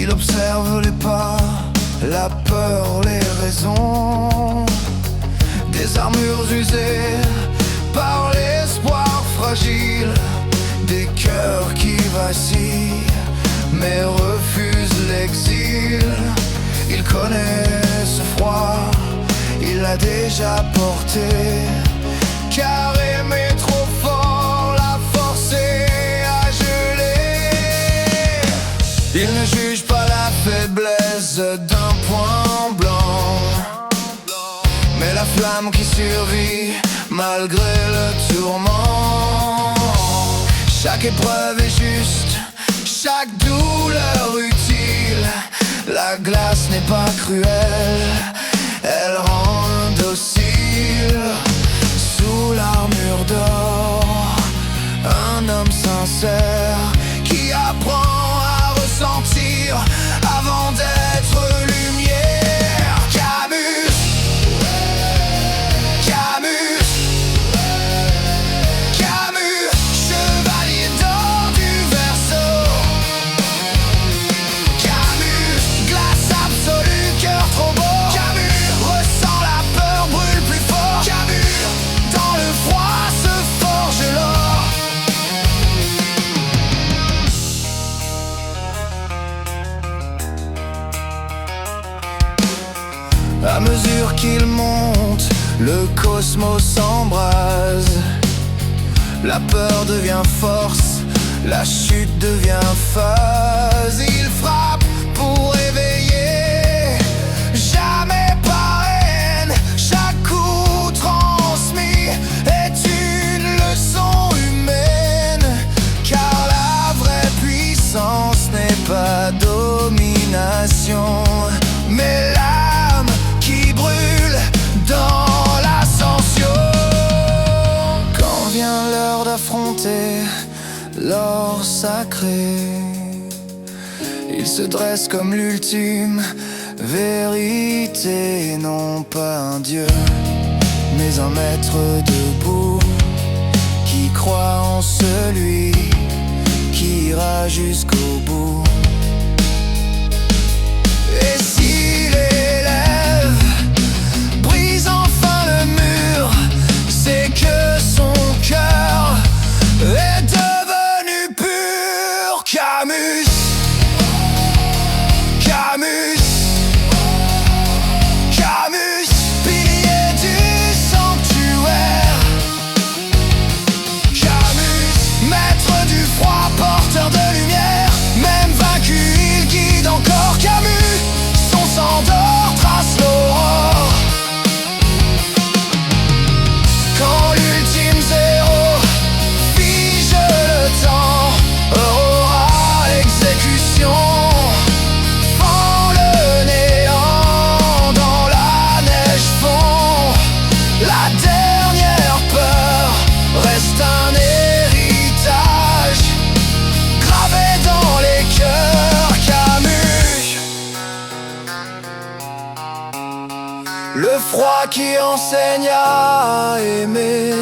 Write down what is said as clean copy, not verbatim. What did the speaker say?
Il observe les pas, la peur, les raisons des armures usées par l'espoir fragile, des cœurs qui vacillent mais refusent l'exil. Il connaît ce froid, il l'a déjà porté, car aimer trop fort l'a forcé à geler. Il ne juge pas la faiblesse d'un point blanc, mais la flamme qui survit malgré le tourment. Chaque épreuve est juste, chaque douleur utile. La glace n'est pas cruelle, elle rend docile. Sous l'armure d'or, un homme sincère qui apprend à ressentir avant d'être lumière. Camus, Camus, Camus, chevalier d'or du Verseau. Camus, glace absolue, cœur trop beau. Camus, ressent la peur, brûle plus fort. Camus, dans le froid se forge l'or. À mesure qu'il monte, le cosmos s'embrase. La peur devient force, la chute devient phase. Il frappe pour éveiller, jamais par haine. Chaque coup transmis est une leçon humaine, car la vraie puissance n'est pas domination, mais l'âme qui brûle dans l'ascension. Quand vient l'heure d'affronter l'or sacré, il se dresse comme l'ultime vérité. Non pas un dieu, mais un maître debout, qui croit en celui qui ira jusqu'au bout. Et s'il élève, brise enfin le mur, c'est que son cœur est devenu pur. Camus, Camus, Camus, pilier du sanctuaire. Camus, maître du froid, porteur de lumière. Même vaincu, il guide encore. Camus, son sang d'or trace l'aurore. Quand l'ultime zéro fige le temps, aura l'exécution, fend le néant, dans la neige fond. La dernière peur reste un héritage, gravé dans les cœurs. Camus, le froid qui enseigne à aimer.